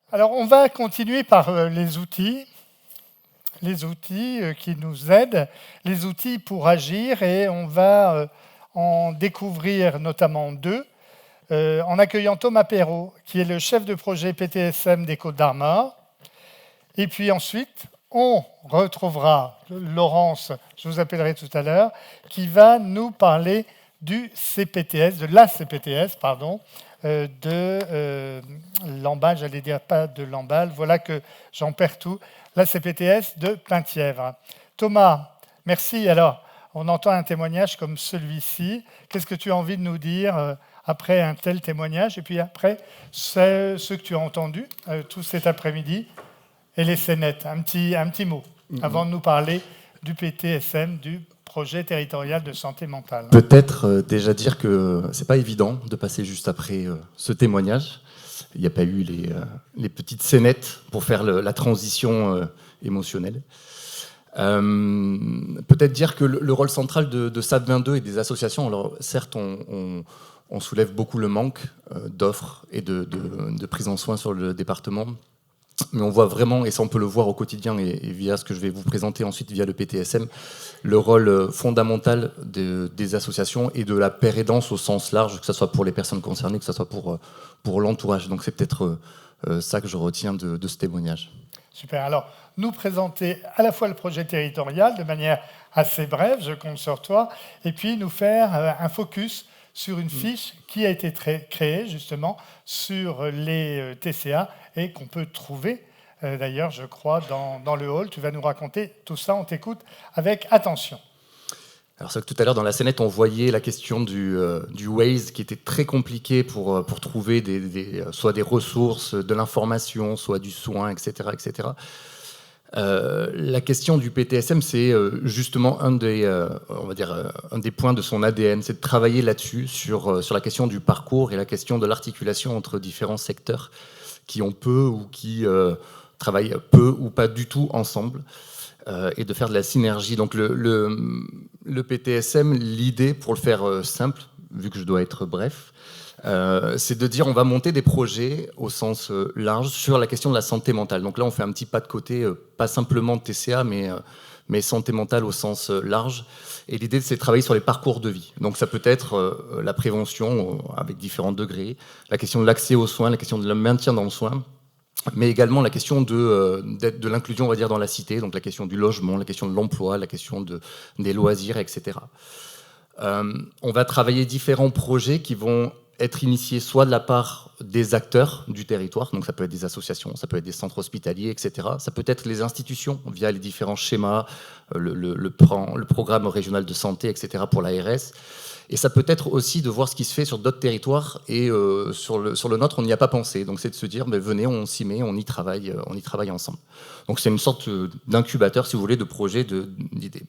Alors, on va continuer par les outils qui nous aident, les outils pour agir, et on va en découvrir notamment deux, en accueillant Thomas Perrault, qui est le chef de projet PTSM des Côtes-d'Armor. Et puis ensuite, on retrouvera Laurence, je vous appellerai tout à l'heure, qui va nous parler du CPTS, de la CPTS, pardon, de Lamballe, j'allais dire pas de Lamballe, voilà que j'en perds tout, la CPTS de Penthièvre. Thomas, merci. Alors, on entend un témoignage comme celui-ci. Qu'est-ce que tu as envie de nous dire après un tel témoignage? Et puis après, c'est ce que tu as entendu tout cet après-midi et les scénettes. Un petit mot avant de nous parler du PTSM, du projet territorial de santé mentale. Peut-être déjà dire que c'est pas évident de passer juste après ce témoignage. Il n'y a pas eu les petites scénettes pour faire la transition émotionnelle. Peut-être dire que le rôle central de SAP 22 et des associations, alors certes on soulève beaucoup le manque d'offres et de prise en soin sur le département, mais on voit vraiment, et ça on peut le voir au quotidien et via ce que je vais vous présenter ensuite via le PTSM, le rôle fondamental des associations et de la pérédance au sens large, que ce soit pour les personnes concernées, que ce soit pour l'entourage. Donc c'est peut-être ça que je retiens de ce témoignage. Super. Alors, nous présenter à la fois le projet territorial de manière assez brève, je compte sur toi, et puis nous faire un focus sur une fiche qui a été créée justement sur les TCA et qu'on peut trouver d'ailleurs, je crois, dans le hall. Tu vas nous raconter tout ça, on t'écoute avec attention. Alors c'est que tout à l'heure dans la scénette on voyait la question du Waze qui était très compliqué pour trouver soit des ressources, de l'information, soit du soin, etc. etc. La question du PTSM, c'est justement un des points de son ADN, c'est de travailler là-dessus, sur la question du parcours et la question de l'articulation entre différents secteurs qui ont peu ou qui travaillent peu ou pas du tout ensemble, et de faire de la synergie. Donc le PTSM, l'idée, pour le faire simple, vu que je dois être bref, c'est de dire on va monter des projets au sens large sur la question de la santé mentale. Donc là, on fait un petit pas de côté, pas simplement de TCA, mais santé mentale au sens large. Et l'idée, c'est de travailler sur les parcours de vie. Donc ça peut être la prévention avec différents degrés, la question de l'accès aux soins, la question de le maintien dans le soin, mais également la question de l'inclusion, on va dire, dans la cité, donc la question du logement, la question de l'emploi, la question des loisirs, etc. On va travailler différents projets qui vont être initiés soit de la part des acteurs du territoire, donc ça peut être des associations, ça peut être des centres hospitaliers, etc. Ça peut être les institutions via les différents schémas, le programme régional de santé, etc. pour l'ARS. Et ça peut être aussi de voir ce qui se fait sur d'autres territoires, et sur le nôtre, on n'y a pas pensé. Donc c'est de se dire, venez, on s'y met, on y travaille ensemble. Donc c'est une sorte d'incubateur, si vous voulez, de projet, d'idées.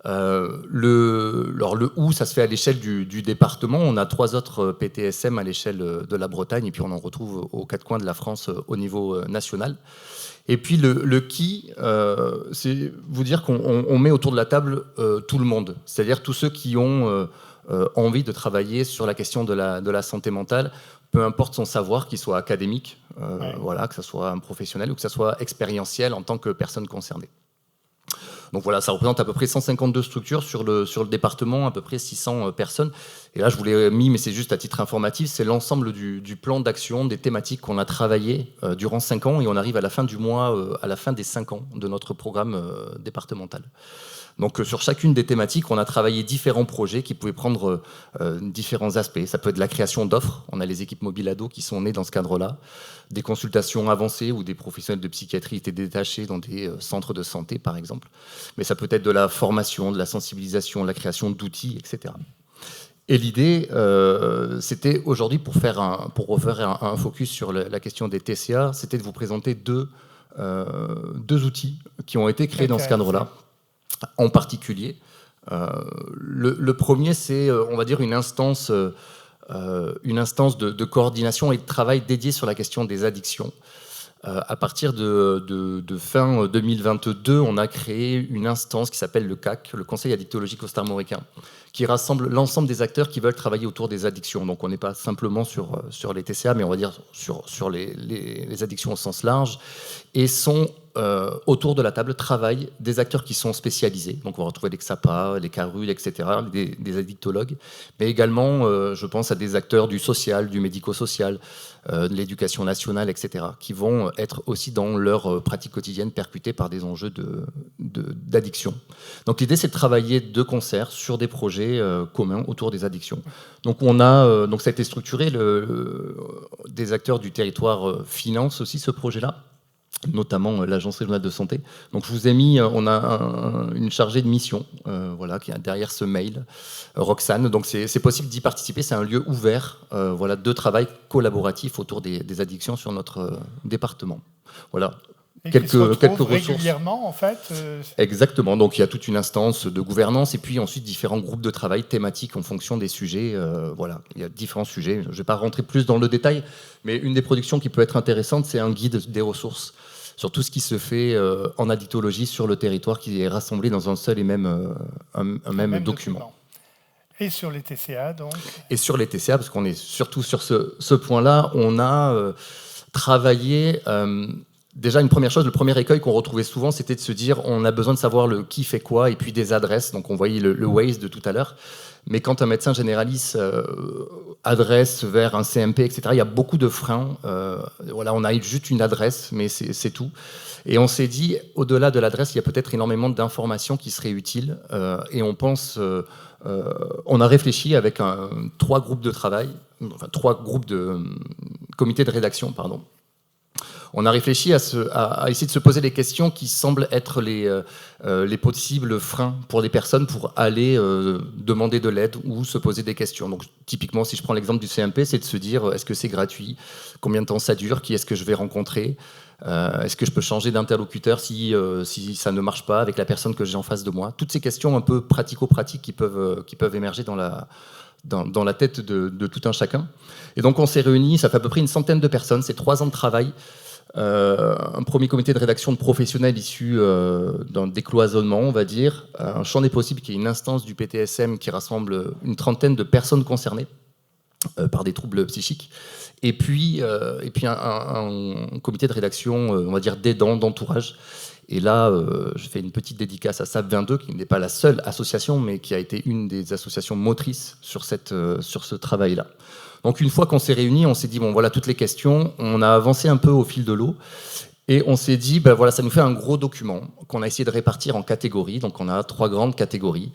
Le où, ça se fait à l'échelle du département. On a 3 autres PTSM à l'échelle de la Bretagne, et puis on en retrouve aux 4 coins de la France au niveau national. Et puis le qui, c'est vous dire qu'on met autour de la table tout le monde, c'est-à-dire tous ceux qui ont envie de travailler sur la question de la santé mentale, peu importe son savoir, qu'il soit académique, voilà, que ce soit un professionnel ou que ce soit expérientiel en tant que personne concernée. Donc voilà, ça représente à peu près 152 structures sur le département, à peu près 600 personnes. Et là, je vous l'ai mis, mais c'est juste à titre informatif, c'est l'ensemble du plan d'action, des thématiques qu'on a travaillé durant 5 ans, et on arrive à la fin du mois, à la fin des 5 ans de notre programme départemental. Donc sur chacune des thématiques, on a travaillé différents projets qui pouvaient prendre différents aspects. Ça peut être la création d'offres. On a les équipes mobiles ados qui sont nées dans ce cadre-là. Des consultations avancées où des professionnels de psychiatrie étaient détachés dans des centres de santé, par exemple. Mais ça peut être de la formation, de la sensibilisation, la création d'outils, etc. Et l'idée, c'était aujourd'hui, pour refaire un focus sur la question des TCA, c'était de vous présenter deux outils qui ont été créés dans ce cadre-là. En particulier, le premier, c'est, on va dire, une instance de coordination et de travail dédiée sur la question des addictions. À partir de fin 2022, on a créé une instance qui s'appelle le CAC, le Conseil addictologique costarmoricain, qui rassemble l'ensemble des acteurs qui veulent travailler autour des addictions. Donc on n'est pas simplement sur les TCA, mais on va dire sur les addictions au sens large, et sont autour de la table travaillent des acteurs qui sont spécialisés. Donc on va retrouver les XAPA, les CARUL, etc., des addictologues, mais également, je pense à des acteurs du social, du médico-social, de l'éducation nationale, etc., qui vont être aussi dans leur pratique quotidienne percutée par des enjeux d'addiction. Donc l'idée, c'est de travailler de concert sur des projets communs autour des addictions. Donc donc ça a été structuré, des acteurs du territoire financent aussi ce projet-là, notamment l'Agence régionale de santé. Donc je vous ai mis, on a une chargée de mission, voilà, qui est derrière ce mail, Roxane. Donc c'est possible d'y participer. C'est un lieu ouvert, voilà, de travail collaboratif autour des addictions sur notre département. Voilà. Et quelques ressources régulièrement, en fait. Exactement. Donc il y a toute une instance de gouvernance et puis ensuite différents groupes de travail thématiques en fonction des sujets. Voilà, il y a différents sujets. Je ne vais pas rentrer plus dans le détail, mais une des productions qui peut être intéressante, c'est un guide des ressources sur tout ce qui se fait en addictologie sur le territoire, qui est rassemblé dans un seul et même, un même document. Et sur les TCA, donc. Et sur les TCA, parce qu'on est surtout sur ce point-là, on a travaillé... Déjà, une première chose, le premier écueil qu'on retrouvait souvent, c'était de se dire on a besoin de savoir le qui fait quoi et puis des adresses. Donc, on voyait le Waze de tout à l'heure. Mais quand un médecin généraliste adresse vers un CMP, etc., il y a beaucoup de freins. Voilà, on a juste une adresse, mais c'est tout. Et on s'est dit, au-delà de l'adresse, il y a peut-être énormément d'informations qui seraient utiles. Et on pense... on a réfléchi avec 3 groupes de travail, enfin 3 groupes de comités de rédaction, pardon. On a réfléchi à essayer de se poser des questions qui semblent être les possibles freins pour les personnes pour aller demander de l'aide ou se poser des questions. Donc, typiquement, si je prends l'exemple du CMP, c'est de se dire est-ce que c'est gratuit? Combien de temps ça dure? Qui est-ce que je vais rencontrer? Est-ce que je peux changer d'interlocuteur si ça ne marche pas avec la personne que j'ai en face de moi? Toutes ces questions un peu pratico-pratiques qui peuvent émerger dans la tête de tout un chacun. Et donc, on s'est réunis, ça fait à peu près une centaine de personnes, c'est 3 ans de travail. Un premier comité de rédaction de professionnels issus d'un décloisonnement, on va dire, un champ des possibles qui est une instance du PTSM qui rassemble une trentaine de personnes concernées par des troubles psychiques, et puis un comité de rédaction, on va dire, d'aidants, d'entourage. Et là, je fais une petite dédicace à SAP22, qui n'est pas la seule association, mais qui a été une des associations motrices sur ce travail-là. Donc une fois qu'on s'est réunis, on s'est dit, bon voilà toutes les questions, on a avancé un peu au fil de l'eau, et on s'est dit, ben voilà, ça nous fait un gros document qu'on a essayé de répartir en catégories. Donc on a 3 grandes catégories,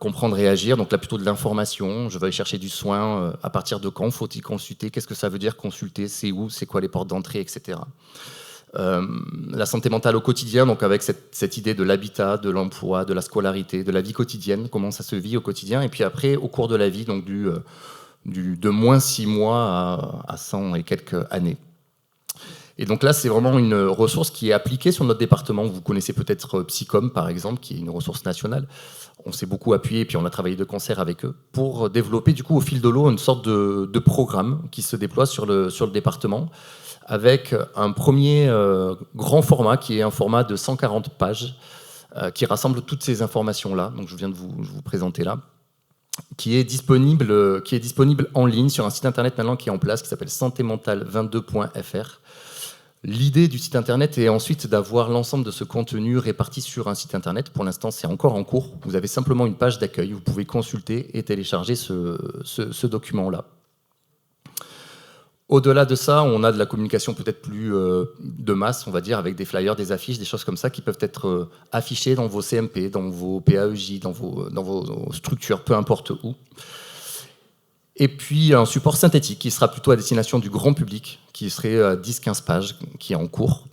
comprendre et agir, donc là plutôt de l'information, je vais aller chercher du soin, à partir de quand faut-il consulter, qu'est-ce que ça veut dire consulter, c'est où, c'est quoi les portes d'entrée, etc. La santé mentale au quotidien, donc avec cette idée de l'habitat, de l'emploi, de la scolarité, de la vie quotidienne, comment ça se vit au quotidien, et puis après au cours de la vie, donc de moins 6 mois à 100 et quelques années. Et donc là, c'est vraiment une ressource qui est appliquée sur notre département. Vous connaissez peut-être Psycom, par exemple, qui est une ressource nationale. On s'est beaucoup appuyé, et puis on a travaillé de concert avec eux pour développer, du coup, au fil de l'eau, une sorte de programme qui se déploie sur le département, avec un premier grand format, qui est un format de 140 pages, qui rassemble toutes ces informations-là, donc je viens de vous présenter là, qui est disponible en ligne sur un site internet maintenant qui est en place, qui s'appelle santémentale22.fr. L'idée du site internet est ensuite d'avoir l'ensemble de ce contenu réparti sur un site internet. Pour l'instant, c'est encore en cours. Vous avez simplement une page d'accueil. Vous pouvez consulter et télécharger ce document-là. Au-delà de ça, on a de la communication peut-être plus de masse, on va dire, avec des flyers, des affiches, des choses comme ça qui peuvent être affichées dans vos CMP, dans vos PAEJ, dans vos structures, peu importe où. Et puis un support synthétique qui sera plutôt à destination du grand public, qui serait 10-15 pages, qui est en cours.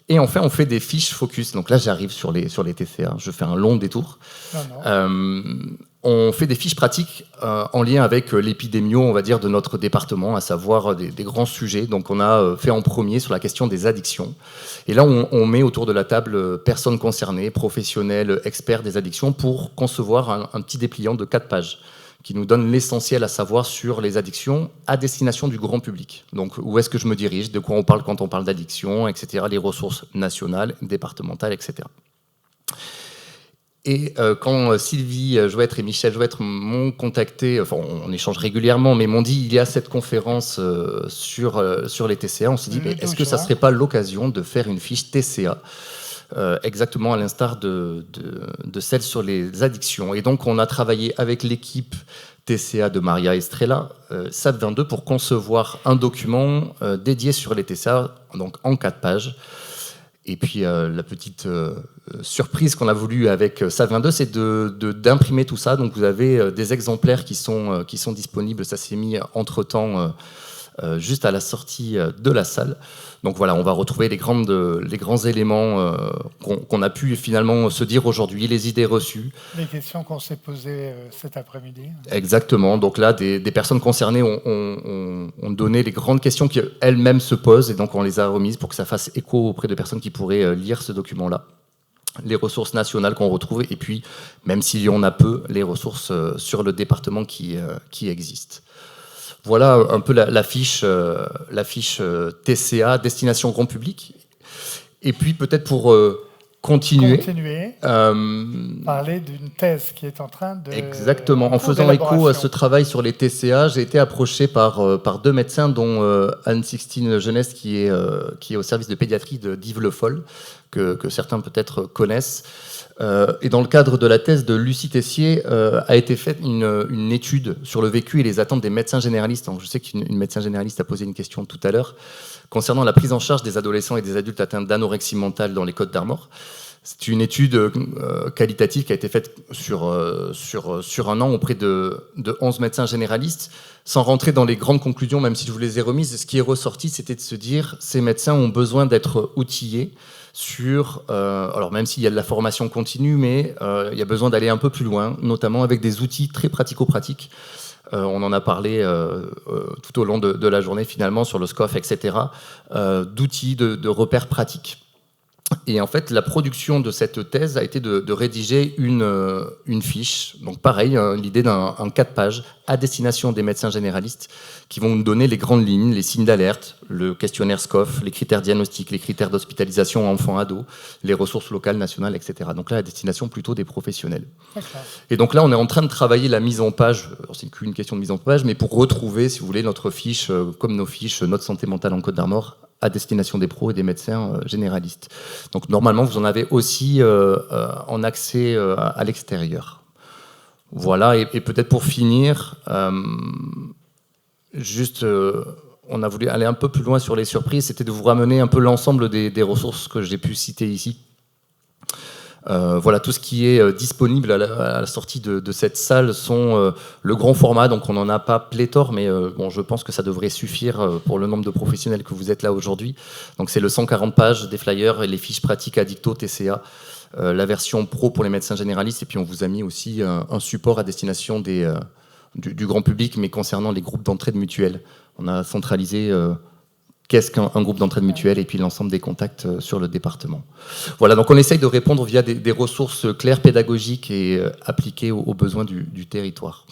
Et enfin, on fait des fiches focus. Donc là, j'arrive sur les TCA. Je fais un long détour. On fait des fiches pratiques en lien avec l'épidémio, on va dire, de notre département, à savoir des grands sujets. Donc on a fait en premier sur la question des addictions. Et là, on met autour de la table personnes concernées, professionnels, experts des addictions, pour concevoir un petit dépliant de 4 pages qui nous donne l'essentiel à savoir sur les addictions à destination du grand public. Donc, où est-ce que je me dirige, de quoi on parle quand on parle d'addiction, etc., les ressources nationales, départementales, etc. Et quand Sylvie Jouêtre et Michel Jouêtre m'ont contacté, enfin on échange régulièrement, mais m'ont dit il y a cette conférence sur les TCA, on s'est dit mais est-ce que ça serait pas l'occasion de faire une fiche TCA exactement à l'instar de celle sur les addictions. Et donc on a travaillé avec l'équipe TCA de Maria Estrella, SAP22, pour concevoir un document dédié sur les TCA, donc en 4 pages. Et puis la petite surprise qu'on a voulu avec SAP22, c'est d'imprimer tout ça. Donc vous avez des exemplaires qui sont disponibles. Ça s'est mis entre-temps juste à la sortie de la salle. Donc voilà, on va retrouver les grands éléments qu'on a pu finalement se dire aujourd'hui, les idées reçues. Les questions qu'on s'est posées cet après-midi. Exactement. Donc là, des personnes concernées ont donné les grandes questions qu'elles-mêmes se posent, et donc on les a remises pour que ça fasse écho auprès de personnes qui pourraient lire ce document-là. Les ressources nationales qu'on retrouve, et puis, même s'il y en a peu, les ressources sur le département qui existent. Voilà un peu la fiche TCA, destination grand public. Et puis peut-être pour continuer. Parler d'une thèse qui est en train de... Exactement. En faisant écho à ce travail sur les TCA, j'ai été approché par 2 médecins, dont Anne-Sixtine Jeunesse, qui est au service de pédiatrie d'Yves Le Foll, que certains peut-être connaissent. Et dans le cadre de la thèse de Lucie Tessier, a été faite une étude sur le vécu et les attentes des médecins généralistes. Donc, je sais qu'une médecin généraliste a posé une question tout à l'heure concernant la prise en charge des adolescents et des adultes atteints d'anorexie mentale dans les Côtes-d'Armor. C'est une étude qualitative qui a été faite sur un an auprès de 11 médecins généralistes. Sans rentrer dans les grandes conclusions, même si je vous les ai remises, ce qui est ressorti, c'était de se dire ces médecins ont besoin d'être outillés sur, alors même s'il y a de la formation continue, mais il y a besoin d'aller un peu plus loin, notamment avec des outils très pratico-pratiques. On en a parlé tout au long de la journée finalement sur le SCOF, etc., d'outils, de repères pratiques. Et en fait, la production de cette thèse a été de rédiger une fiche. Donc pareil, l'idée d'un 4 pages à destination des médecins généralistes qui vont nous donner les grandes lignes, les signes d'alerte, le questionnaire SCOF, les critères diagnostiques, les critères d'hospitalisation enfants-ados, les ressources locales, nationales, etc. Donc là, à destination plutôt des professionnels. D'accord. Et donc là, on est en train de travailler la mise en page. Alors, c'est qu'une question de mise en page, mais pour retrouver, si vous voulez, notre fiche, comme nos fiches, notre santé mentale en Côtes-d'Armor, à destination des pros et des médecins généralistes. Donc normalement, vous en avez aussi en accès à l'extérieur. Voilà, et peut-être pour finir, on a voulu aller un peu plus loin sur les surprises, c'était de vous ramener un peu l'ensemble des ressources que j'ai pu citer ici. Voilà, tout ce qui est disponible à la sortie de cette salle sont le grand format, donc on n'en a pas pléthore, mais bon, je pense que ça devrait suffire pour le nombre de professionnels que vous êtes là aujourd'hui. Donc c'est le 140 pages des flyers et les fiches pratiques addicto TCA, la version pro pour les médecins généralistes, et puis on vous a mis aussi un support à destination du grand public, mais concernant les groupes d'entraide mutuelle. On a centralisé qu'est-ce qu'un groupe d'entraide mutuelle et puis l'ensemble des contacts sur le département. Voilà, donc on essaye de répondre via des ressources claires, pédagogiques et appliquées aux besoins du territoire.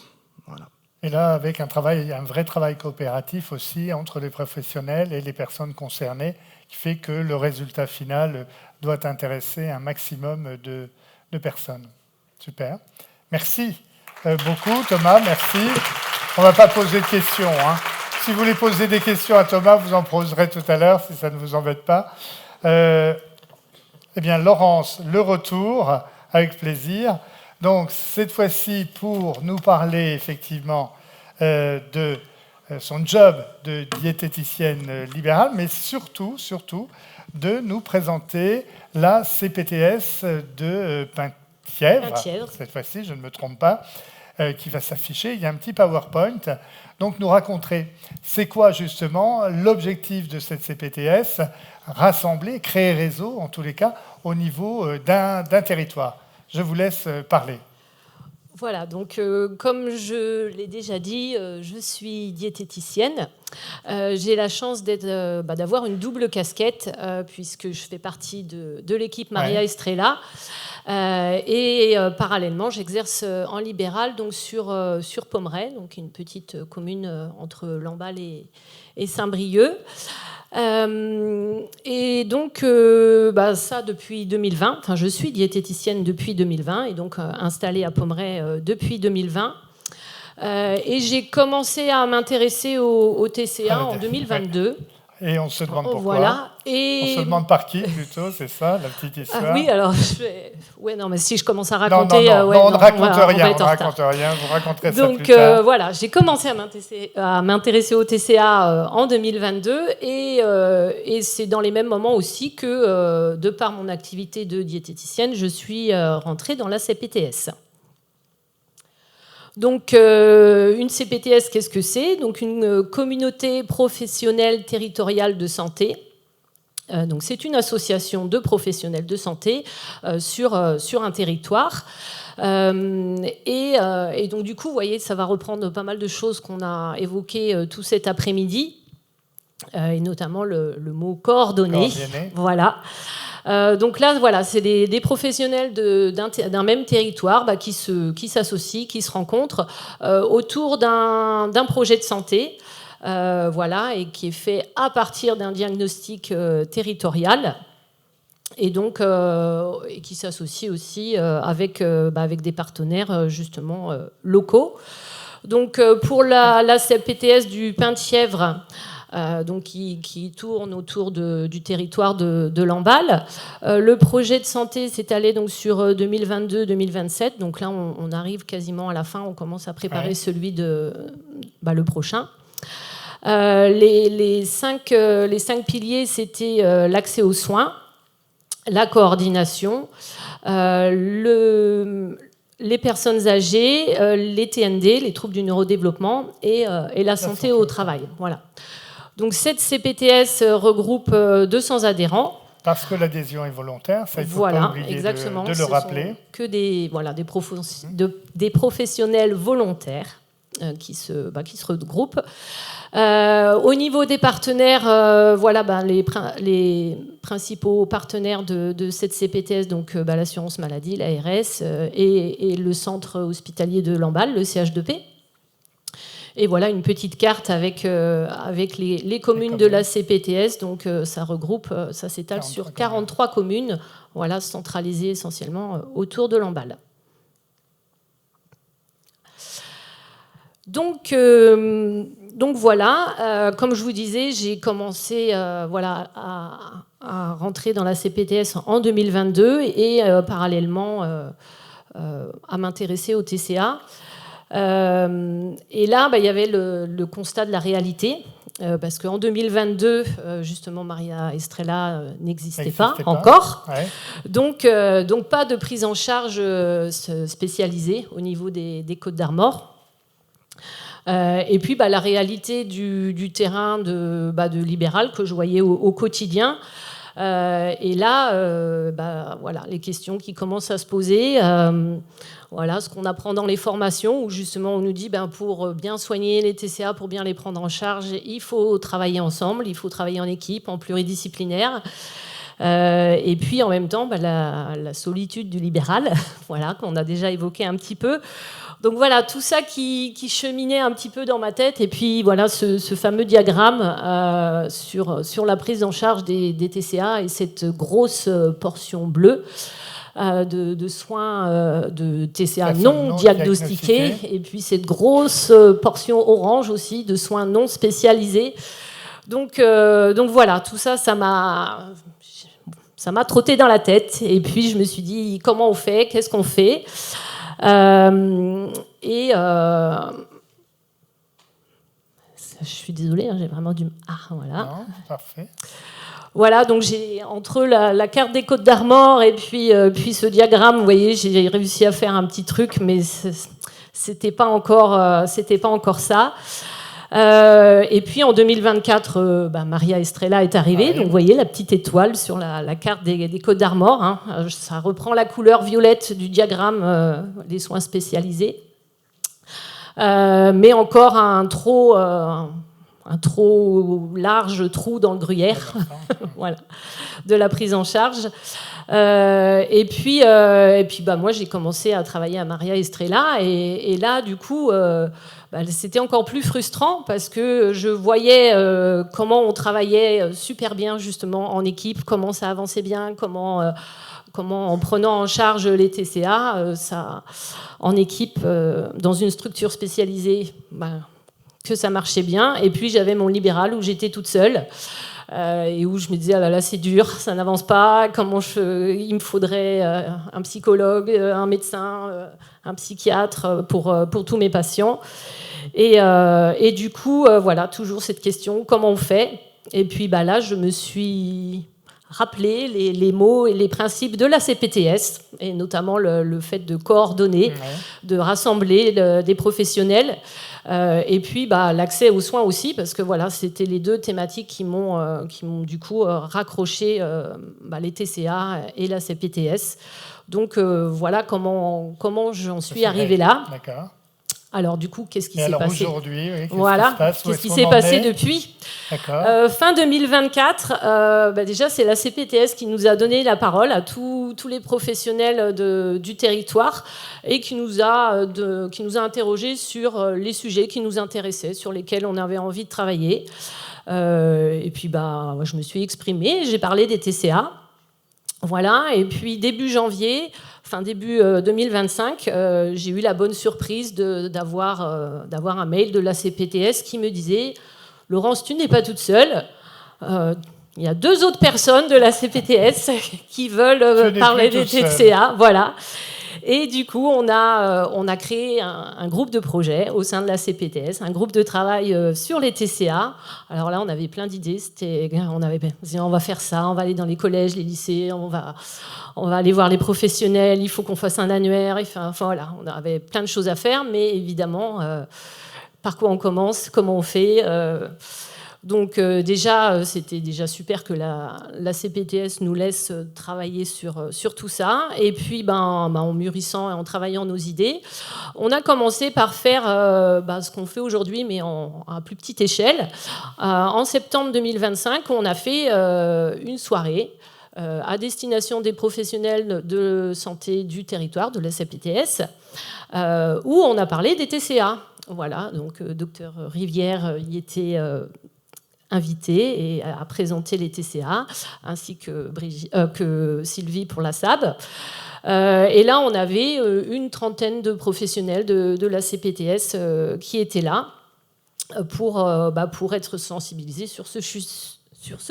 Voilà. Et là, avec un vrai travail coopératif aussi entre les professionnels et les personnes concernées, qui fait que le résultat final doit intéresser un maximum de personnes. Super. Merci beaucoup, Thomas, merci. On ne va pas poser de questions, hein. Si vous voulez poser des questions à Thomas, vous en poserez tout à l'heure, si ça ne vous embête pas. Eh bien, Laurence, le retour, avec plaisir. Donc, cette fois-ci, pour nous parler effectivement de son job de diététicienne libérale, mais surtout, de nous présenter la CPTS de Penthièvre. Cette fois-ci, je ne me trompe pas, qui va s'afficher. Il y a un petit PowerPoint. Donc, nous raconter, c'est quoi justement l'objectif de cette CPTS, rassembler, créer réseau, en tous les cas, au niveau d'un territoire. Je vous laisse parler. Voilà, donc comme je l'ai déjà dit, je suis diététicienne. J'ai la chance d'avoir une double casquette, puisque je fais partie de l'équipe Maria Estrella. Parallèlement, j'exerce en libéral donc sur Pommeraye, donc une petite commune entre Lamballe et Saint-Brieuc. Et donc, ça depuis 2020. Enfin, je suis diététicienne depuis 2020 et donc installée à Pommeraye depuis 2020. Et j'ai commencé à m'intéresser au TCA en 2022. Et on se demande pourquoi. Voilà. On se demande par qui, plutôt, c'est ça, la petite histoire. Ah oui, alors, non, mais si je commence à raconter... on ne raconte rien, vous raconterez ça plus tard. Donc, voilà, j'ai commencé à m'intéresser au TCA en 2022, et c'est dans les mêmes moments aussi que, de par mon activité de diététicienne, je suis rentrée dans la CPTS. Donc, une CPTS, qu'est-ce que c'est ? Donc, une communauté professionnelle territoriale de santé. Donc, c'est une association de professionnels de santé sur un territoire. Et donc, du coup, vous voyez, ça va reprendre pas mal de choses qu'on a évoquées tout cet après-midi, et notamment le mot coordonné. Voilà. Donc là, voilà, c'est des professionnels d'un même territoire qui s'associent, qui se rencontrent autour d'un projet de santé, voilà, et qui est fait à partir d'un diagnostic territorial, et donc et qui s'associe aussi avec des partenaires justement locaux. Donc pour la CPTS du Pin-de-Chèvre, donc qui tourne autour du territoire de Lamballe. Le projet de santé s'est allé donc sur 2022-2027. Donc là, on arrive quasiment à la fin. On commence à préparer celui le prochain. Les cinq piliers, c'était l'accès aux soins, la coordination, les personnes âgées, les TND, les troubles du neurodéveloppement, et la santé au travail. Voilà. Donc cette CPTS regroupe 200 adhérents. Parce que l'adhésion est volontaire, ça il faut pas oublier exactement, de le rappeler. Que des professionnels volontaires qui se regroupent. Au niveau des partenaires, les principaux partenaires de cette CPTS, donc l'assurance maladie, l'ARS, et le centre hospitalier de Lamballe, le CH2P. Et voilà une petite carte avec les communes de la CPTS. Donc ça s'étale sur 43 communes, voilà, centralisées essentiellement autour de Lamballe. Donc voilà, comme je vous disais, j'ai commencé à rentrer dans la CPTS en 2022 et parallèlement à m'intéresser au TCA. Et là, il y avait le constat de la réalité, parce qu'en 2022, justement, Maria Estrella n'existait pas encore. Ouais. Donc, pas de prise en charge spécialisée au niveau des Côtes-d'Armor. Et puis, la réalité du terrain de libéral que je voyais au quotidien. Et là, voilà, les questions qui commencent à se poser. Voilà, ce qu'on apprend dans les formations, où justement on nous dit pour bien soigner les TCA, pour bien les prendre en charge, il faut travailler ensemble, il faut travailler en équipe, en pluridisciplinaire. Et puis en même temps, la solitude du libéral, voilà, qu'on a déjà évoqué un petit peu. Donc voilà, tout ça qui cheminait un petit peu dans ma tête. Et puis voilà, ce fameux diagramme sur la prise en charge des TCA et cette grosse portion bleue. De soins de TCA non diagnostiqués, et puis cette grosse portion orange aussi de soins non spécialisés. Donc voilà, tout ça, ça m'a trotté dans la tête. Et puis je me suis dit, comment on fait ? Qu'est-ce qu'on fait ? Je suis désolée, j'ai vraiment du... Ah, voilà. Non, parfait. Voilà, donc j'ai entre la carte des Côtes-d'Armor et puis ce diagramme, vous voyez, j'ai réussi à faire un petit truc, mais c'était pas encore ça. Et puis en 2024, Maria Estrella est arrivée, donc vous voyez la petite étoile sur la carte des Côtes-d'Armor. Hein, ça reprend la couleur violette du diagramme des soins spécialisés, mais encore un un trop large trou dans le gruyère, voilà, de la prise en charge. Et puis moi, j'ai commencé à travailler à Maria Estrela, et là, du coup, c'était encore plus frustrant parce que je voyais comment on travaillait super bien, justement, en équipe, comment ça avançait bien, comment en prenant en charge les TCA, en équipe, dans une structure spécialisée, que ça marchait bien. Et puis j'avais mon libéral où j'étais toute seule et où je me disais, ah là, c'est dur, ça n'avance pas, il me faudrait un psychologue, un médecin, un psychiatre pour tous mes patients. Et du coup, voilà, toujours cette question, comment on fait ? Et puis là, je me suis rappelé les mots et les principes de la CPTS, et notamment le fait de coordonner, de rassembler des professionnels, et puis l'accès aux soins aussi, parce que voilà, c'était les deux thématiques qui m'ont du coup raccroché les TCA et la CPTS. Donc voilà comment j'en suis arrivée là. D'accord. Alors du coup, qu'est-ce qui s'est passé aujourd'hui, qu'est-ce qui s'est passé depuis fin 2024, déjà, c'est la CPTS qui nous a donné la parole à tous les professionnels du territoire et qui nous a interrogés sur les sujets qui nous intéressaient, sur lesquels on avait envie de travailler. Et puis, je me suis exprimée, j'ai parlé des TCA. Voilà, et puis début 2025, j'ai eu la bonne surprise d'avoir un mail de la CPTS qui me disait « Laurence, tu n'es pas toute seule, il y a 2 autres personnes de la CPTS qui veulent parler des TCA. » Voilà. Et du coup, on a créé un groupe de projet au sein de la CPTS, un groupe de travail sur les TCA. Alors là, on avait plein d'idées. On va faire ça, on va aller dans les collèges, les lycées, on va aller voir les professionnels, il faut qu'on fasse un annuaire. Enfin voilà, on avait plein de choses à faire, mais évidemment, par quoi on commence, comment on fait Donc déjà, c'était déjà super que la CPTS nous laisse travailler sur tout ça. Et puis, en mûrissant et en travaillant nos idées, on a commencé par faire ce qu'on fait aujourd'hui, mais à plus petite échelle. En septembre 2025, on a fait une soirée à destination des professionnels de santé du territoire, de la CPTS, où on a parlé des TCA. Voilà, donc docteur Rivière y était invité et a présenté les TCA, ainsi que Sylvie pour la SAB. Et là, on avait une trentaine de professionnels de la CPTS qui étaient là pour être sensibilisés sur ce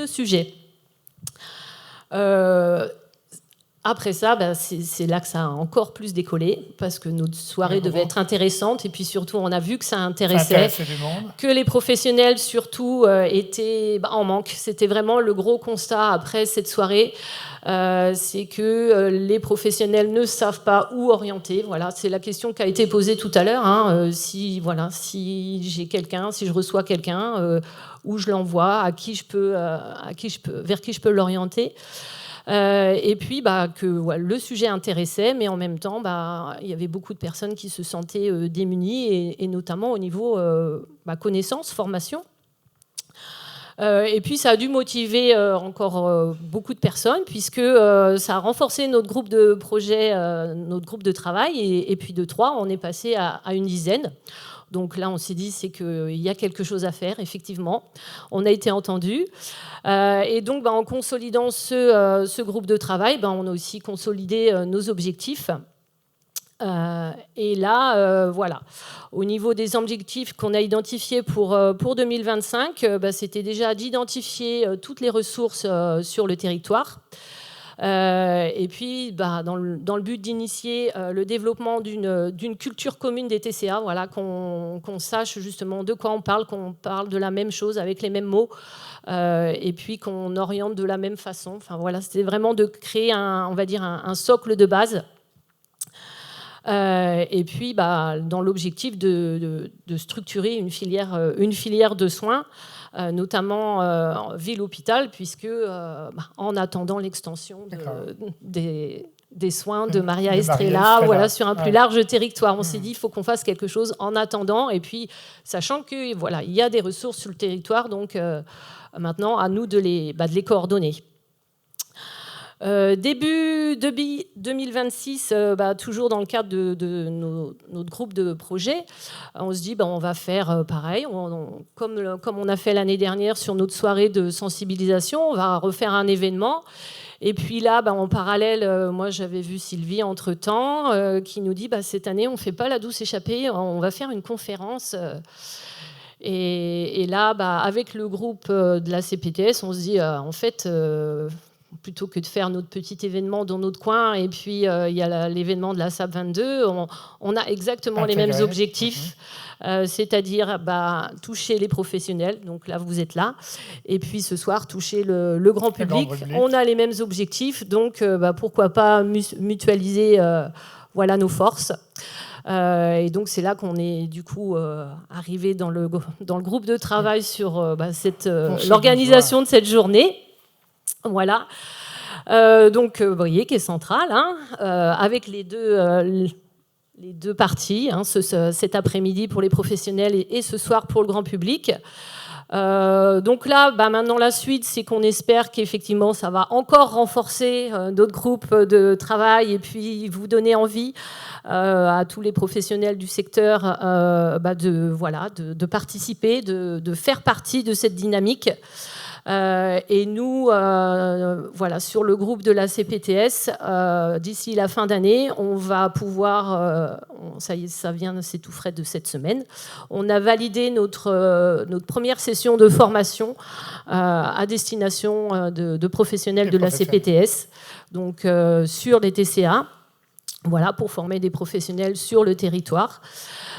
sujet. Après ça, c'est là que ça a encore plus décollé, parce que notre soirée devait être intéressante, et puis surtout, on a vu que ça intéressait du monde. Que les professionnels, surtout, étaient en manque. C'était vraiment le gros constat après cette soirée, c'est que les professionnels ne savent pas où orienter. Voilà, c'est la question qui a été posée tout à l'heure. Si j'ai quelqu'un, si je reçois quelqu'un, où je l'envoie, vers qui je peux l'orienter. Et puis le sujet intéressait, mais en même temps, il y avait beaucoup de personnes qui se sentaient démunies, et notamment au niveau connaissance, formation. Et puis ça a dû motiver encore beaucoup de personnes, puisque ça a renforcé notre groupe de projet, notre groupe de travail, et puis de 3, on est passé à une dizaine. Donc là, on s'est dit, c'est qu'il y a quelque chose à faire, effectivement. On a été entendus. Et donc, en consolidant ce groupe de travail, on a aussi consolidé nos objectifs. Et là, voilà. Au niveau des objectifs qu'on a identifiés pour 2025, c'était déjà d'identifier toutes les ressources sur le territoire. Et puis, dans le but d'initier le développement d'une culture commune des TCA, voilà, qu'on sache justement de quoi on parle, qu'on parle de la même chose avec les mêmes mots, et puis qu'on oriente de la même façon. Enfin, voilà, c'était vraiment de créer un socle de base. Et puis, dans l'objectif de structurer une filière de soins, notamment ville-hôpital, puisque en attendant l'extension des soins de Maria Estrella, voilà, sur un plus large territoire. On s'est dit, il faut qu'on fasse quelque chose en attendant, et puis sachant que voilà, il y a des ressources sur le territoire, donc maintenant à nous de les coordonner. Début 2026, toujours dans le cadre de notre groupe de projet, on se dit on va faire pareil, comme on a fait l'année dernière sur notre soirée de sensibilisation, on va refaire un événement. Et puis là, en parallèle, moi j'avais vu Sylvie entre-temps qui nous dit cette année on ne fait pas la douce échappée, on va faire une conférence. Et là, avec le groupe de la CPTS, on se dit en fait... plutôt que de faire notre petit événement dans notre coin, et puis il y a l'événement de la SAP 22, on a exactement les mêmes objectifs, c'est-à-dire toucher les professionnels, donc là vous êtes là, et puis ce soir toucher le grand public. On a les mêmes objectifs, donc pourquoi pas mutualiser nos forces. Et donc c'est là qu'on est du coup arrivé dans le groupe de travail sur l'organisation de cette journée. Voilà, donc vous voyez qui est central, avec les deux parties, cet après-midi pour les professionnels et ce soir pour le grand public. Donc là, maintenant la suite, c'est qu'on espère qu'effectivement ça va encore renforcer d'autres groupes de travail et puis vous donner envie à tous les professionnels du secteur de participer, de faire partie de cette dynamique. Et nous, sur le groupe de la CPTS, d'ici la fin d'année, on va pouvoir, ça y est, c'est tout frais de cette semaine, on a validé notre première session de formation à destination de professionnels de la CPTS, donc sur les TCA, pour former des professionnels sur le territoire.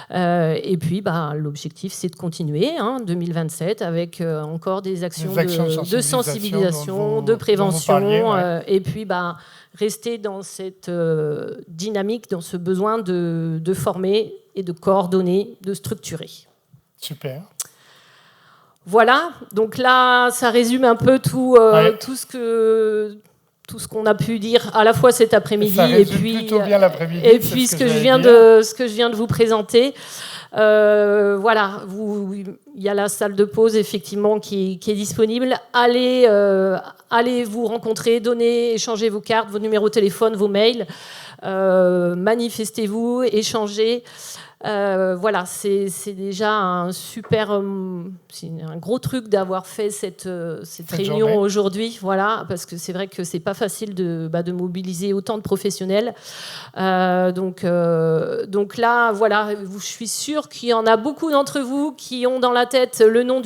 Et puis, l'objectif, c'est de continuer 2027 avec encore des actions de sensibilisation, de prévention, et puis rester dans cette dynamique, dans ce besoin de former et de coordonner, de structurer. Super. Voilà, donc là, ça résume un peu tout ce qu'on a pu dire à la fois cet après-midi et puis ce que je viens de vous présenter. Il y a la salle de pause effectivement qui est disponible. Allez vous rencontrer, échangez vos cartes, vos numéros de téléphone, vos mails. Manifestez-vous, échangez. C'est déjà un gros truc d'avoir fait cette réunion aujourd'hui, parce que c'est vrai que c'est pas facile de mobiliser autant de professionnels. Donc là, je suis sûre qu'il y en a beaucoup d'entre vous qui ont dans la tête le nom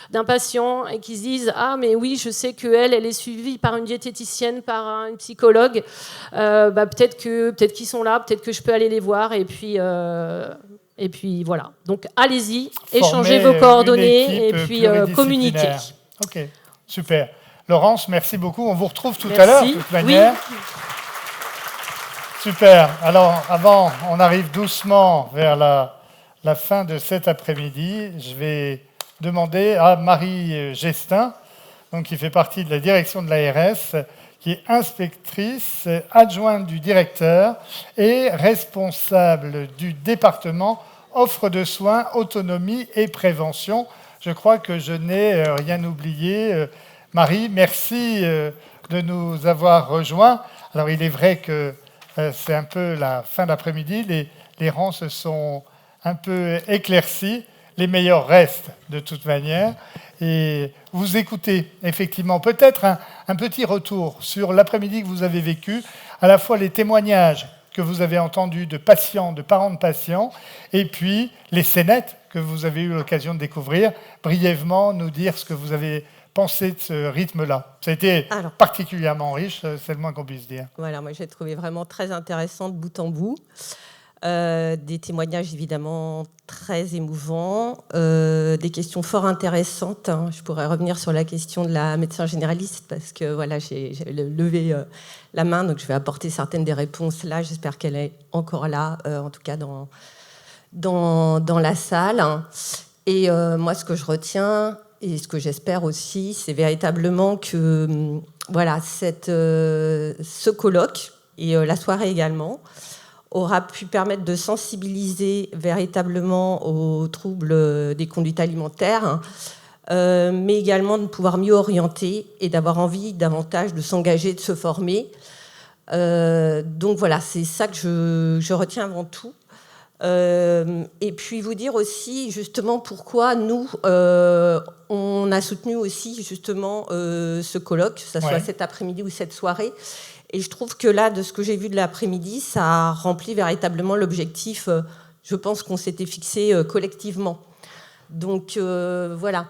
d'un patient et qui se disent mais oui, je sais qu'elle est suivie par une diététicienne, par une psychologue, peut-être qu'ils sont là, peut-être que je peux aller les voir, et puis voilà. Donc allez-y, échangez vos coordonnées et puis communiquez. Ok, super. Laurence, merci beaucoup. On vous retrouve tout à l'heure de toute manière. Oui. Super. Alors avant, on arrive doucement vers la fin de cet après-midi. Je vais demander à Marie Gestin, qui fait partie de la direction de l'ARS, qui est inspectrice adjointe du directeur et responsable du département offre de soins, autonomie et prévention. Je crois que je n'ai rien oublié. Marie, merci de nous avoir rejoints. Alors il est vrai que c'est un peu la fin d'après-midi, les rangs se sont un peu éclaircis. Les meilleurs restent de toute manière. Et vous écoutez effectivement peut-être un petit retour sur l'après-midi que vous avez vécu, à la fois les témoignages que vous avez entendus de patients, de parents de patients, et puis les scénettes que vous avez eu l'occasion de découvrir. Brièvement, nous dire ce que vous avez pensé de ce rythme-là. Ça a été particulièrement riche, c'est le moins qu'on puisse dire. Voilà, moi j'ai trouvé vraiment très intéressant de bout en bout. Des témoignages évidemment très émouvants, des questions fort intéressantes. Je pourrais revenir sur la question de la médecin généraliste parce que j'ai levé la main, donc je vais apporter certaines des réponses là. J'espère qu'elle est encore là, en tout cas dans la salle. Et moi, ce que je retiens et ce que j'espère aussi, c'est véritablement que voilà, ce colloque et la soirée également aura pu permettre de sensibiliser véritablement aux troubles des conduites alimentaires, mais également de pouvoir mieux orienter et d'avoir envie davantage de s'engager, de se former. Donc voilà, c'est ça que je retiens avant tout. Et puis vous dire aussi justement pourquoi nous, on a soutenu aussi justement ce colloque, que ce soit cet après-midi ou cette soirée. Et je trouve que là, de ce que j'ai vu de l'après-midi, ça remplit véritablement l'objectif, je pense, qu'on s'était fixé collectivement. Donc voilà.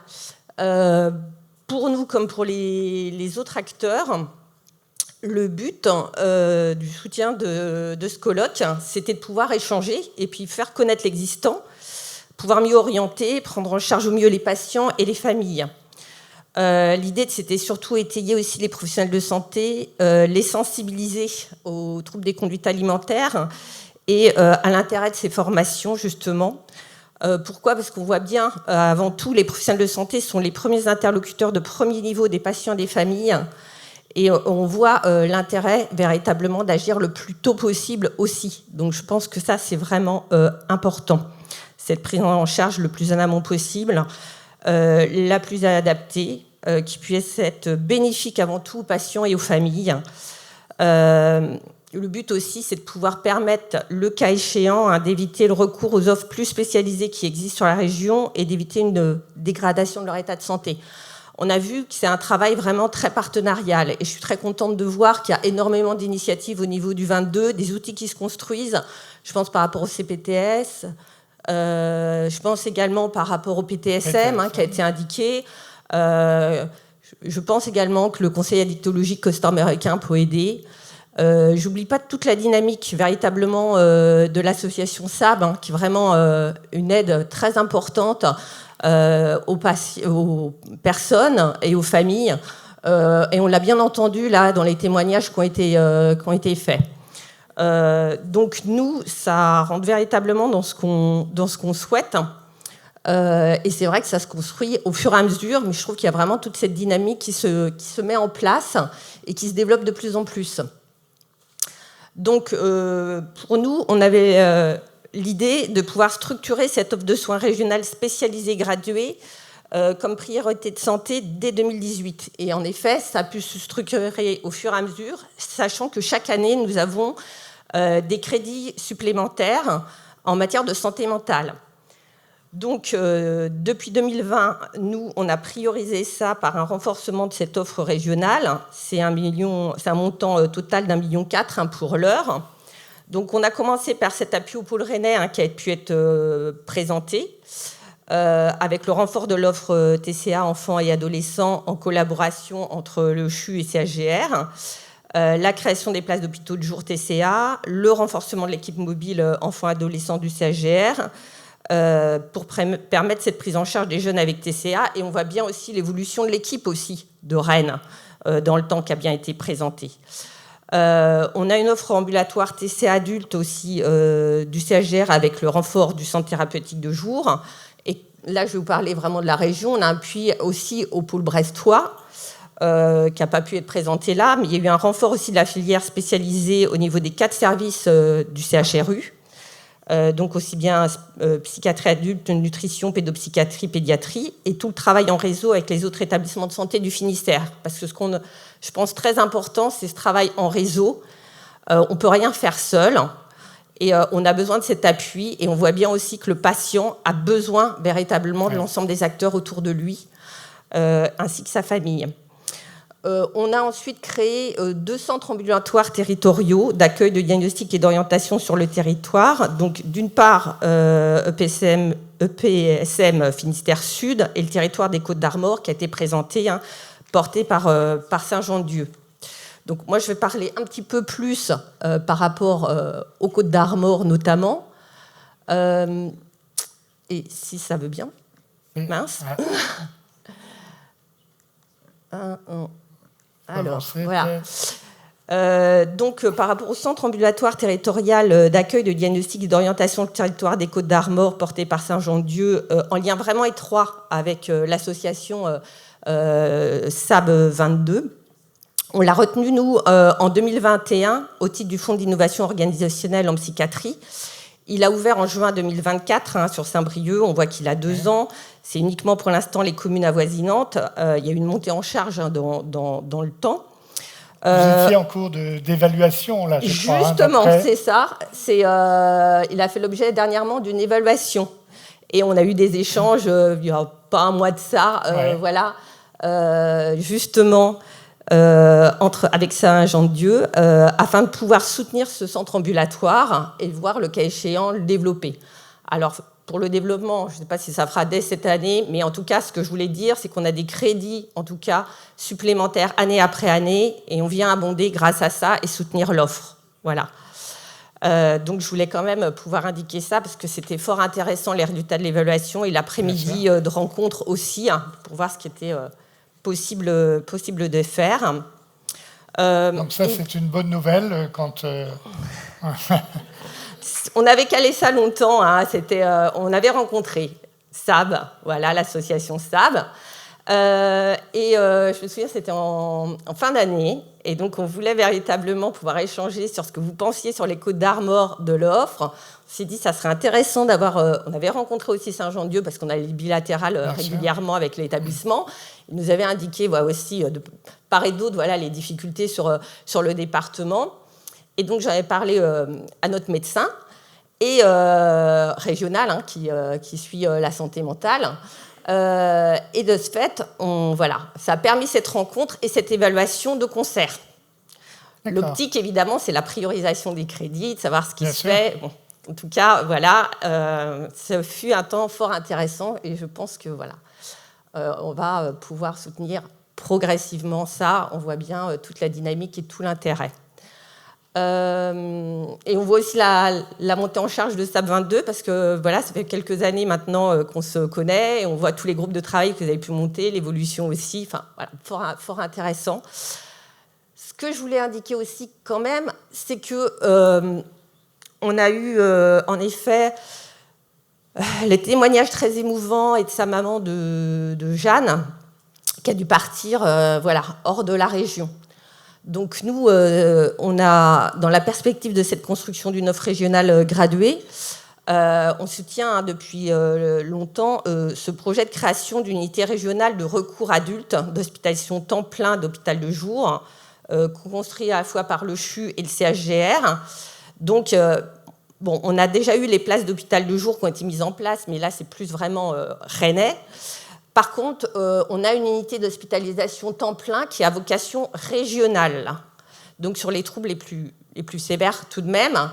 Pour nous, comme pour les autres acteurs, le but du soutien de ce colloque, c'était de pouvoir échanger et puis faire connaître l'existant, pouvoir mieux orienter, prendre en charge au mieux les patients et les familles. L'idée, c'était surtout étayer aussi les professionnels de santé, les sensibiliser aux troubles des conduites alimentaires et à l'intérêt de ces formations, justement. Pourquoi ? Parce qu'on voit bien, avant tout, les professionnels de santé sont les premiers interlocuteurs de premier niveau des patients et des familles. Et on voit l'intérêt véritablement d'agir le plus tôt possible aussi. Donc je pense que ça, c'est vraiment important. Cette prise en charge le plus en amont possible, la plus adaptée, qui puisse être bénéfique avant tout aux patients et aux familles. Le but aussi, c'est de pouvoir permettre, le cas échéant, d'éviter le recours aux offres plus spécialisées qui existent sur la région et d'éviter une dégradation de leur état de santé. On a vu que c'est un travail vraiment très partenarial et je suis très contente de voir qu'il y a énormément d'initiatives au niveau du 22, des outils qui se construisent. Je pense par rapport au CPTS, je pense également par rapport au PTSM qui a été indiqué. Je pense également que le conseil addictologique costa-américain peut aider. J'oublie pas toute la dynamique véritablement de l'association SAB, qui est vraiment une aide très importante aux personnes et aux familles. Et on l'a bien entendu là dans les témoignages qui ont été faits. Donc nous, ça rentre véritablement dans ce qu'on souhaite. Et c'est vrai que ça se construit au fur et à mesure, mais je trouve qu'il y a vraiment toute cette dynamique qui se met en place et qui se développe de plus en plus. Donc, pour nous, on avait l'idée de pouvoir structurer cette offre de soins régionale spécialisée graduée comme priorité de santé dès 2018. Et en effet, ça a pu se structurer au fur et à mesure, sachant que chaque année, nous avons des crédits supplémentaires en matière de santé mentale. Donc, depuis 2020, nous, on a priorisé ça par un renforcement de cette offre régionale. C'est un montant total d'1,4 million pour l'heure. Donc, on a commencé par cet appui au pôle rennais qui a pu être présenté, avec le renfort de l'offre TCA enfants et adolescents en collaboration entre le CHU et CHGR, la création des places d'hôpitaux de jour TCA, le renforcement de l'équipe mobile enfants-adolescents du CHGR, pour permettre cette prise en charge des jeunes avec TCA. Et on voit bien aussi l'évolution de l'équipe aussi de Rennes dans le temps qui a bien été présenté. On a une offre ambulatoire TCA adulte aussi du CHGR avec le renfort du centre thérapeutique de jour. Et là, je vais vous parler vraiment de la région. On a un appui aussi au pôle brestois qui n'a pas pu être présenté là, mais il y a eu un renfort aussi de la filière spécialisée au niveau des 4 services du CHRU. Donc aussi bien psychiatrie adulte, nutrition, pédopsychiatrie, pédiatrie, et tout le travail en réseau avec les autres établissements de santé du Finistère. Parce que je pense très important, c'est ce travail en réseau. On ne peut rien faire seul, et on a besoin de cet appui, et on voit bien aussi que le patient a besoin véritablement de l'ensemble des acteurs autour de lui, ainsi que sa famille. On a ensuite créé 2 centres ambulatoires territoriaux d'accueil, de diagnostic et d'orientation sur le territoire. Donc, d'une part, EPSM Finistère Sud et le territoire des Côtes-d'Armor qui a été présenté, porté par Saint-Jean-de-Dieu. Donc, moi, je vais parler un petit peu plus par rapport aux Côtes-d'Armor notamment. Et si ça veut bien. Mince. Alors, voilà. Donc, par rapport au centre ambulatoire territorial d'accueil, de diagnostic et d'orientation du territoire des Côtes-d'Armor porté par Saint-Jean-de-Dieu, en lien vraiment étroit avec l'association SAB 22, On l'a retenu, nous, en 2021, au titre du Fonds d'innovation organisationnelle en psychiatrie. Il a ouvert en juin 2024 sur Saint-Brieuc. On voit qu'il a 2 ans. C'est uniquement pour l'instant les communes avoisinantes. Il y a une montée en charge dans le temps. Vous étiez en cours d'évaluation, là, je crois. Justement, c'est ça. Il a fait l'objet dernièrement d'une évaluation. Et on a eu des échanges, il n'y a pas un mois de ça, voilà, justement, avec Saint-Jean-de-Dieu, afin de pouvoir soutenir ce centre ambulatoire et voir, le cas échéant, le développer. Alors, pour le développement, je ne sais pas si ça fera dès cette année, mais en tout cas, ce que je voulais dire, c'est qu'on a des crédits, en tout cas, supplémentaires année après année, et on vient abonder grâce à ça et soutenir l'offre. Voilà. Donc, je voulais quand même pouvoir indiquer ça, parce que c'était fort intéressant, les résultats de l'évaluation, et l'après-midi de rencontre aussi, pour voir ce qui était possible de faire. Donc ça, c'est une bonne nouvelle quand... On avait calé ça longtemps, on avait rencontré SAB, voilà, l'association SAB, et je me souviens, c'était en fin d'année, et donc on voulait véritablement pouvoir échanger sur ce que vous pensiez sur les Côtes d'Armor de l'offre. On s'est dit, ça serait intéressant d'avoir... on avait rencontré aussi Saint-Jean-de-Dieu, parce qu'on a les bilatérales régulièrement avec l'établissement. Il nous avait indiqué aussi, de part et d'autre, voilà, les difficultés sur le département. Et donc j'avais parlé à notre médecin, et régional, qui suit la santé mentale. Et de ce fait, ça a permis cette rencontre et cette évaluation de concert. L'optique, évidemment, c'est la priorisation des crédits, de savoir ce qui se fait. Bon, en tout cas, voilà, ce fut un temps fort intéressant, et je pense que on va pouvoir soutenir progressivement ça. On voit bien toute la dynamique et tout l'intérêt. Et on voit aussi la montée en charge de SAB 22, parce que ça fait quelques années maintenant qu'on se connaît, et on voit tous les groupes de travail que vous avez pu monter, l'évolution aussi, fort intéressant. Ce que je voulais indiquer aussi quand même, c'est que on a eu en effet les témoignages très émouvants et de sa maman de Jeanne, qui a dû partir hors de la région. Donc nous, on a, dans la perspective de cette construction d'une offre régionale graduée, on soutient depuis longtemps ce projet de création d'unité régionale de recours adultes, d'hospitalisation temps plein d'hôpital de jour, construit à la fois par le CHU et le CHGR. Donc, on a déjà eu les places d'hôpital de jour qui ont été mises en place, mais là, c'est plus vraiment rennais. Par contre, on a une unité d'hospitalisation temps plein qui a vocation régionale, donc sur les troubles les plus sévères tout de même.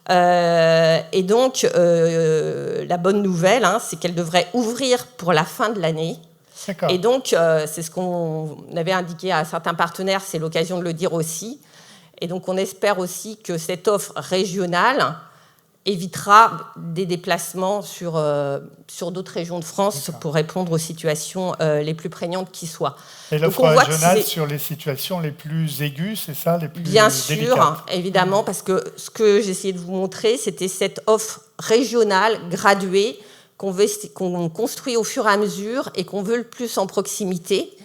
Et donc, la bonne nouvelle, c'est qu'elle devrait ouvrir pour la fin de l'année. D'accord. Et donc, c'est ce qu'on avait indiqué à certains partenaires, c'est l'occasion de le dire aussi. Et donc, on espère aussi que cette offre régionale évitera des déplacements sur d'autres régions de France pour répondre aux situations les plus prégnantes qui soient. Et l'offre régionale sur les situations les plus aiguës, c'est ça, les plus Bien délicates. sûr, évidemment, parce que ce que j'essayais de vous montrer, c'était cette offre régionale graduée qu'on construit au fur et à mesure et qu'on veut le plus en proximité,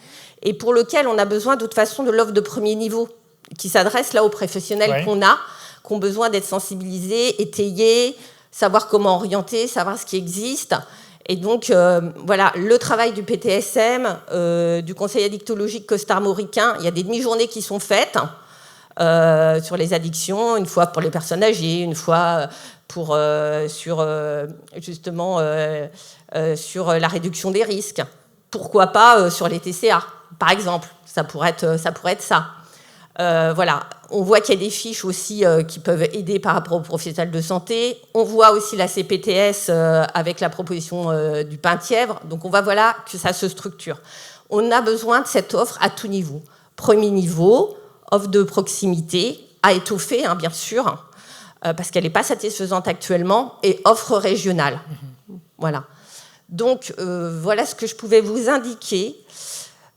et pour lequel on a besoin de toute façon de l'offre de premier niveau, qui s'adresse là aux professionnels qui ont besoin d'être sensibilisés, étayés, savoir comment orienter, savoir ce qui existe. Et donc, le travail du PTSM, du Conseil addictologique costarmoricain, il y a des demi-journées qui sont faites sur les addictions, une fois pour les personnes âgées, une fois sur la réduction des risques. Pourquoi pas sur les TCA, par exemple. Ça pourrait être ça. On voit qu'il y a des fiches aussi qui peuvent aider par rapport aux professionnels de santé. On voit aussi la CPTS avec la proposition du Penthièvre. Donc on voit que ça se structure. On a besoin de cette offre à tout niveau. Premier niveau, offre de proximité, à étoffer, bien sûr, parce qu'elle n'est pas satisfaisante actuellement, et offre régionale. Voilà. Donc voilà ce que je pouvais vous indiquer.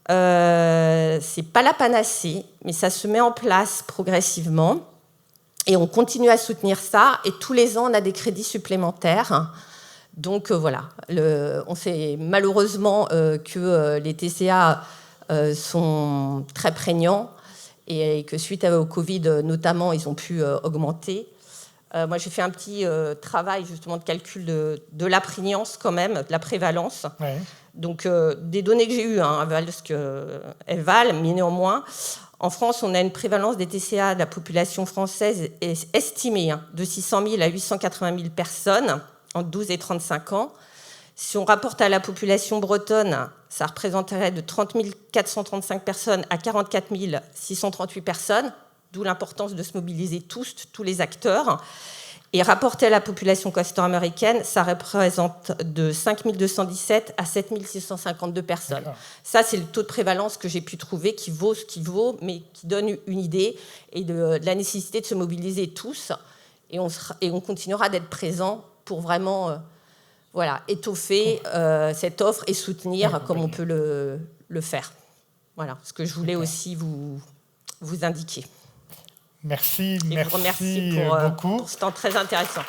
C'est pas la panacée, mais ça se met en place progressivement et on continue à soutenir ça, et tous les ans on a des crédits supplémentaires. Donc on sait malheureusement que les TCA sont très prégnants, et que suite au Covid, notamment, ils ont pu augmenter. Moi, j'ai fait un petit travail justement de calcul de la prégnance quand même, de la prévalence. Ouais. Donc, des données que j'ai eues, valent ce qu'elles valent, mais néanmoins, en France, on a une prévalence des TCA de la population française estimée de 600 000 à 880 000 personnes entre 12 et 35 ans. Si on rapporte à la population bretonne, ça représenterait de 30 435 personnes à 44 638 personnes, d'où l'importance de se mobiliser tous les acteurs. Et rapporté à la population castor-américaine, ça représente de 5 217 à 7 652 personnes. D'accord. Ça, c'est le taux de prévalence que j'ai pu trouver, qui vaut ce qu'il vaut, mais qui donne une idée et de la nécessité de se mobiliser tous. Et on continuera d'être présents pour vraiment étoffer cette offre et soutenir comme on peut le faire. Voilà ce que je voulais aussi vous indiquer. Merci beaucoup pour ce temps très intéressant.